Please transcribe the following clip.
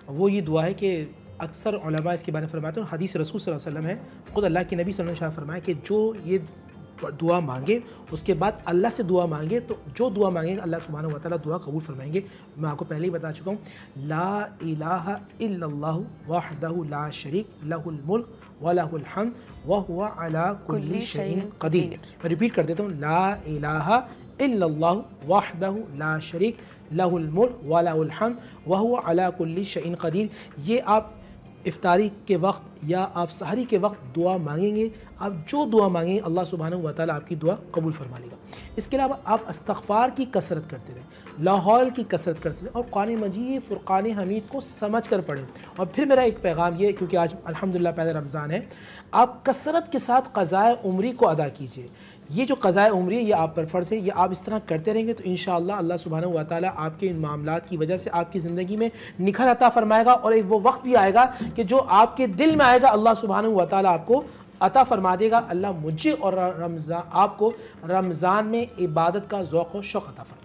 وہ یہ دعا ہے کہ اکثر علماء اس کے بارے میں فرماتے ہیں، حدیث رسول صلی اللہ علیہ وسلم ہے، خود اللہ کے نبی صلی اللہ علیہ وسلم نے فرمایا کہ جو یہ دعا مانگے اس کے بعد اللہ سے دعا مانگے تو جو دعا مانگیں گے اللہ سبحانہ و تعالیٰ دعا قبول فرمائیں گے۔ میں آپ کو پہلے ہی بتا چکا ہوں، لا الہ الا اللہ وحدہ لا شریک لہ الملک ولہ الحمد وہو علی کل شیء قدیر۔ میں ریپیٹ کر دیتا ہوں، لا الہ الا اللہ وحدہ لا شریک لہ الملک ولہ الحمد وہو علی کل شیء قدیر۔ یہ آپ افطاری کے وقت یا آپ سحری کے وقت دعا مانگیں گے، آپ جو دعا مانگیں گے اللہ سبحانہ و تعالیٰ آپ کی دعا قبول فرما لے گا۔ اس کے علاوہ آپ استغفار کی کثرت کرتے رہیں، لاحول کی کثرت کرتے رہیں، اور قرآن مجید فرقان حمید کو سمجھ کر پڑھیں۔ اور پھر میرا ایک پیغام یہ، کیونکہ آج الحمدللہ پہلے رمضان ہے، آپ کثرت کے ساتھ قضائے عمری کو ادا کیجیے۔ یہ جو قضائے عمری ہے یہ آپ پر فرض ہے، یہ آپ اس طرح کرتے رہیں گے تو انشاءاللہ اللہ سبحانہ و تعالیٰ آپ کے ان معاملات کی وجہ سے آپ کی زندگی میں نکھر عطا فرمائے گا، اور ایک وہ وقت بھی آئے گا کہ جو آپ کے دل میں آئے گا اللہ سبحانہ و تعالیٰ آپ کو عطا فرما دے گا۔ اللہ مجھے اور آپ کو رمضان میں عبادت کا ذوق و شوق عطا فرمائے۔